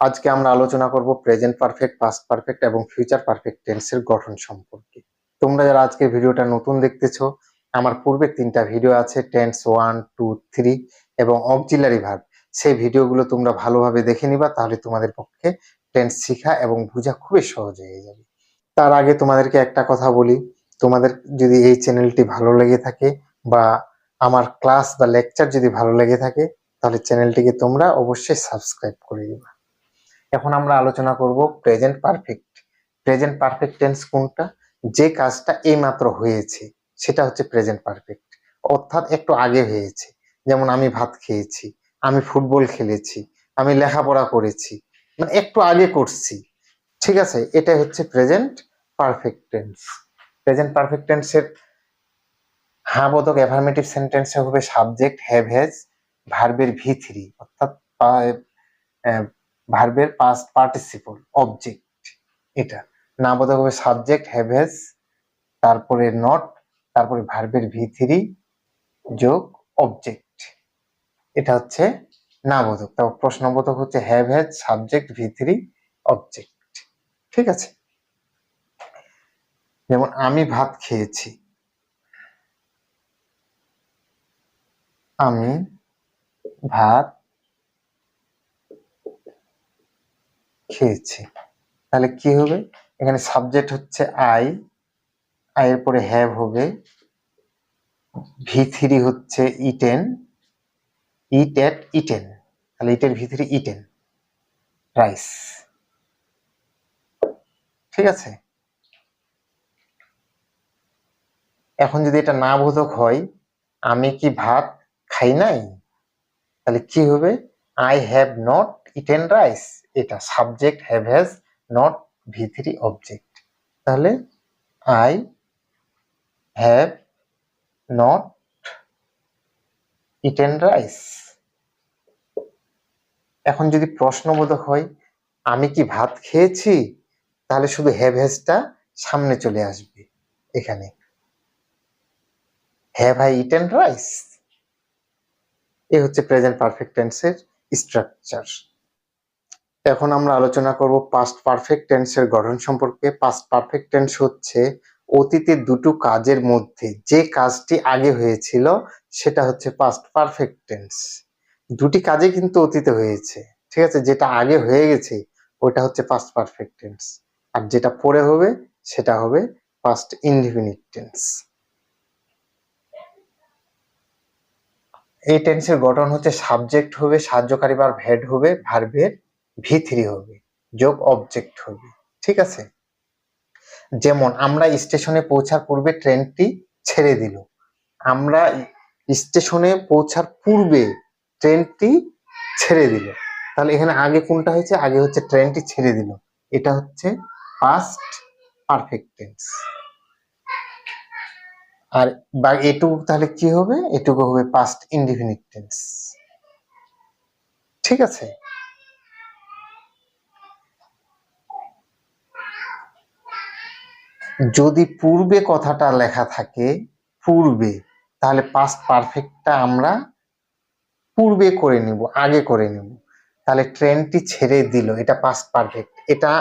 আজকে আমরা আলোচনা করব প্রেজেন্ট পারফেক্ট, পাস্ট পারফেক্ট এবং ফিউচার পারফেক্ট টেন্সের গঠন সম্পর্কে। তোমরা যারা আজকের ভিডিওটা নতুন দেখতেছো, আমার পূর্বে 3টা ভিডিও আছে, টেন্স 1, 2, 3 এবং অক্সিলারি ভার্ব। সেই ভিডিওগুলো তোমরা ভালোভাবে দেখে নিবা, তাহলে তোমাদের পক্ষে টেন্স শেখা এবং বোঝা খুবই সহজ হয়ে যাবে। তার আগে তোমাদেরকে একটা কথা বলি, তোমাদের যদি এই চ্যানেলটি ভালো লেগে থাকে বা আমার ক্লাস বা লেকচার যদি ভালো লেগে থাকে, তাহলে চ্যানেলটিকে তোমরা অবশ্যই সাবস্ক্রাইব করে দিবা। এখন আমরা আলোচনা করব present perfect. Present perfect tense কোনটা? যে কাজটা এইমাত্র হয়েছে সেটা হচ্ছে প্রেজেন্ট পারফেক্ট, অর্থাৎ একটু আগে হয়েছে। যেমন আমি ভাত খেয়েছি, আমি ফুটবল খেলেছি, আমি লেখাপড়া করেছি, মানে একটু আগে করছি। ঠিক আছে, এটা হচ্ছে present perfect tense. Present perfect টেন্সের হ্যাঁ বোধক অ্যাফার্মেটিভ সেন্টেন্সে হবে সাবজেক্ট হ্যাভ হ্যাজ, ভার্বের ভি3 অর্থাৎ ভার্বের পাস্ট পার্টিসিপল অবজেক্ট। এটা না বোধক হবে সাবজেক্ট হ্যাভ হ্যাজ, তারপরে নট, তারপরে ভার্বের ভি3 যোগ অবজেক্ট। এটা হচ্ছে না বোধক। তারপর প্রশ্নবোধক হচ্ছে হ্যাভ হ্যাজ, সাবজেক্ট ভি3 অবজেক্ট। ঠিক আছে, যেমন আমি ভাত খেয়েছি, আমি ভাত খেয়েছি। তাহলে কি হবে? এখানে সাবজেক্ট হচ্ছে আই, আই এর পরে হ্যাভ হবে, ভি3 হচ্ছে ইটেন, ইট এট ইটেন, তাহলে ইটের ভি3 ইটেন রাইস। ঠিক আছে, এখন যদি এটা না বোধক হয়, আমি কি ভাত খাই নাই, তাহলে কি হবে? I have not eaten rice. এটা সাবজেক্ট হ্যাভ হ্যাজ, নট ভি3 অবজেক্ট। তাহলে I have not eaten rice. এখন যদি প্রশ্নবোধক হয়, আমি কি ভাত খেয়েছি, তাহলে শুধু হ্যাভ হ্যাজটা সামনে চলে আসবে। এখানে হ্যাভ আই ইটেন রাইস। এ হচ্ছে প্রেজেন্ট পারফেক্ট টেন্সের স্ট্রাকচার। এখন আমরা আলোচনা করব পাস্ট পারফেক্ট টেন্সের গঠন সম্পর্কে। পাস্ট পারফেক্ট টেন্স হচ্ছে অতীতের দুটো কাজের মধ্যে যে কাজটি আগে হয়েছিল সেটা হচ্ছে পাস্ট পারফেক্ট টেন্স। দুটি কাজে কিন্তু অতীতে হয়েছে, ঠিক আছে, যেটা আগে হয়ে গেছে ওটা হচ্ছে পাস্ট পারফেক্ট টেন্স, আর যেটা পরে হবে সেটা হবে পাস্ট ইনডিফিনিট টেন্স। এই টেন্সের গঠন হচ্ছে সাবজেক্ট হবে, সাহায্যকারী ভার্ব হেড হবে, ভার্বের ভি3 হবে, যোগ অবজেক্ট হবে। ঠিক আছে, যেমন আমরা স্টেশনে পৌঁছার পূর্বে ট্রেনটি ছেড়ে দিল। আমরা স্টেশনে পৌঁছার পূর্বে ট্রেনটি ছেড়ে দিল। তাহলে এখানে আগে কোনটা হয়েছে? আগে হচ্ছে ট্রেনটি ছেড়ে দিল, এটা হচ্ছে পাস্ট পারফেক্ট টেন্স। আর বা এটুকু তাহলে কি হবে? এটুকু হবে পাস্ট ইনডিফিনিট টেন্স। ঠিক আছে, যদি পূর্বে কথাটা লেখা থাকে পূর্বে, তাহলে পাস্ট পারফেক্টটা আমরা পূর্বে করে নিব, আগে করে নিব। তাহলে ট্রেনটি ছেড়ে দিল, এটা পাস্ট পারফেক্ট। এটা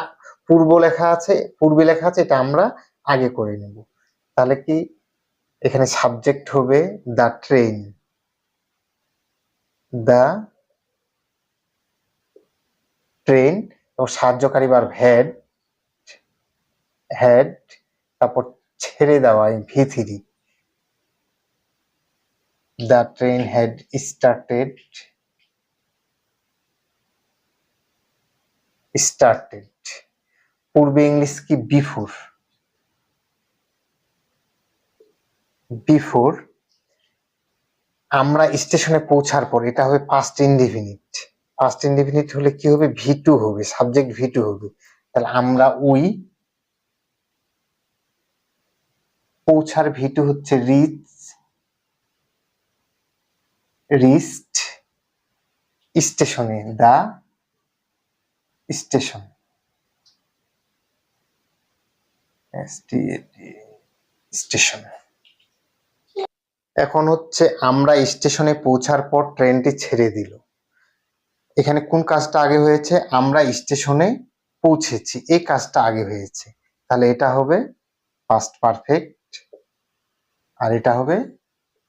পূর্ব লেখা আছে, পূর্বে লেখা আছে, এটা আমরা আগে করে নিব। তাহলে কি এখানে সাবজেক্ট হবে দ্য ট্রেন, দ্য ট্রেন, ও সাহায্যকারী ভার্ব হ্যাড, হ্যাড, তারপর ছেড়ে দেওয়া ভি3, the train had started, started. পূর্বে ইংলিশ কি? Before, before. আমরা স্টেশনে পৌঁছার পর, এটা হবে পাস্ট ইনডিফিনিট। পাস্ট ইনডিফিনিট হলে কি হবে? ভি2 হবে, সাবজেক্ট ভি2 হবে। তাহলে আমরা উই, পৌঁছার ভি2 হচ্ছে রিচ, রিচড, স্টেশনে দা স্টেশন, স্টেশন। এখন হচ্ছে আমরা স্টেশনে পৌঁছার পর ট্রেনটি ছেড়ে দিল। এখানে কোন কাজটা আগে হয়েছে? আমরা স্টেশনে পৌঁছেছি, এই কাজটা আগে হয়েছে। তাহলে এটা হবে পাস্ট পারফেক্ট আর এটা হবে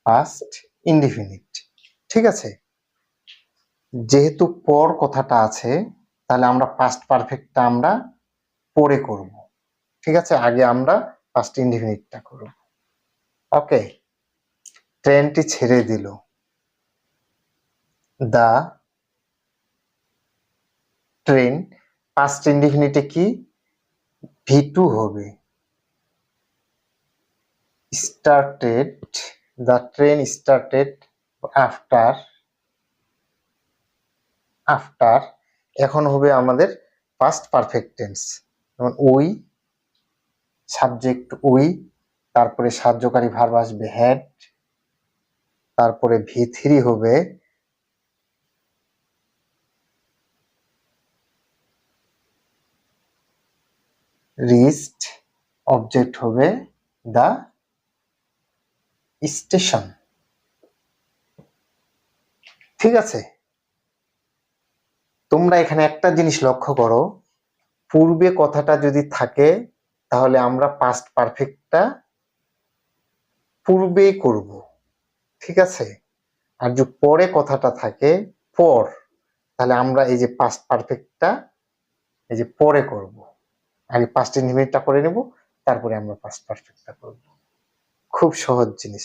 পাস্ট ইনডিফিনিট। ঠিক আছে, যেহেতু পর কথাটা আছে তাহলে আমরা পাস্ট পারফেক্টটা আমরা পরে করব। ঠিক আছে, আগে আমরা পাস্ট ইনডিফিনিটটা করব। ওকে, ট্রেনটি ছেড়ে দিল। দা ট্রেন, পাস্ট ইনডিফিনিটে কি? V2 হবে। Started, the train started after, after এখন হবে আমাদের পাস্ট পারফেক্ট টেন্স। যেমন উই, সাবজেক্ট উই, তারপরে সাহায্যকারী ভার্ব আসবে হ্যাড, তারপরে V3 হবে রিচড, অবজেক্ট হবে দা স্টেশন। ঠিক আছে, তোমরা এখানে একটা জিনিস লক্ষ্য করো, পূর্বে কথাটা যদি থাকে তাহলে আমরা পাস্ট পারফেক্টটা পূর্বেই করব। ঠিক আছে, আর যদি পরে কথাটা থাকে পর, তাহলে আমরা এই যে পাস্ট পারফেক্টটা এই যে পরে করব। আগে পাস্ট ইনডিফিনিটটা করে নেব, তারপরে আমরা পাস্ট পারফেক্টটা করব। খুব সহজ জিনিস।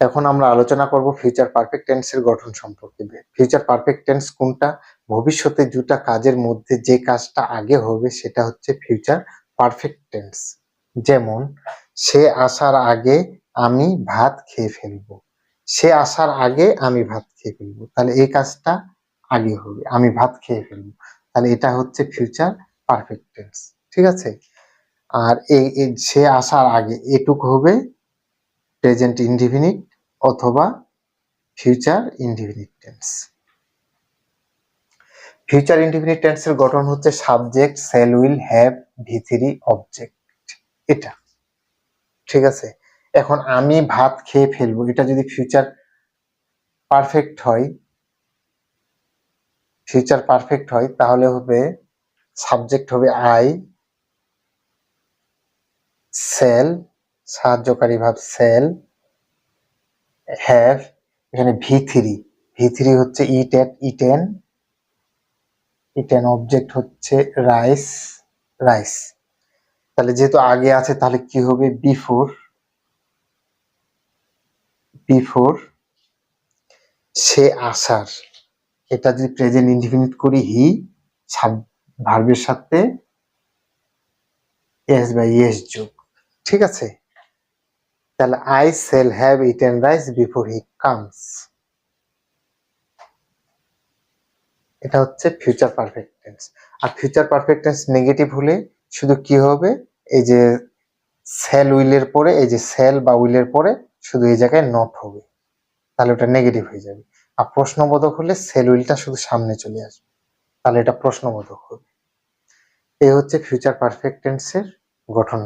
এখন আমরা আলোচনা করব ফিউচার পারফেক্ট টেন্সের গঠন সম্পর্কে। ফিউচার পারফেক্ট টেন্স কোনটা? ভবিষ্যতে দুটা কাজের মধ্যে যে কাজটা আগে হবে সেটা হচ্ছে ফিউচার পারফেক্ট টেন্স। যেমন সে আসার আগে আমি ভাত খেয়ে ফেলবো। সে আসার আগে আমি ভাত খেয়ে ফেলবো, তাহলে এই কাজটা আগে হবে, আমি ভাত খেয়ে ফেলবো। তাহলে এটা হচ্ছে ফিউচার পারফেক্ট টেন্স। ঠিক আছে, আর এই সে আসার আগে এটুকু হবে প্রেজেন্ট ইনডিফিনিট অথবা future indefinite tense. Future indefinite টেন্সের গঠন হচ্ছে subject, shall, will, have, V3, object. এটা ঠিক আছে। এখন আমি ভাত খেয়ে ফেলবো, এটা যদি ফিউচার পারফেক্ট হয়, ফিউচার পারফেক্ট হয় তাহলে হবে সাবজেক্ট হবে আই, শ্যাল, সাহায্যকারী ভাব শ্যাল, হ্যাভ, এখানে V3 হচ্ছে ইটেন, ইটেন অবজেক্ট হচ্ছে রাইস, রাইস। তাহলে যেহেতু আগে আছে তাহলে কি হবে? বিফোর, বিফোর সে আসার, এটা যদি প্রেজেন্ট ইনডিফিনিট করি হি, ভার্বের সাথে এস বা ইয়েস যোগ। ঠিক আছে, তাহলে I shall have eaten rice before he comes. এটা হচ্ছে ফিউচার পারফেক্ট টেন্স। আর ফিউচার পারফেক্ট টেন্স নেগেটিভ হলে শুধু কি হবে? এই যে শ্যাল উইলের পরে, এই যে শ্যাল বা উইলের পরে শুধু এই জায়গায় নট হবে, তাহলে ওটা নেগেটিভ হয়ে যাবে। আর প্রশ্নবোধক হলে শ্যাল উইলটা শুধু সামনে চলে আসবে, তাহলে এটা প্রশ্নবোধক হবে। এই হচ্ছে ফিউচার পারফেক্ট টেন্সের গঠন।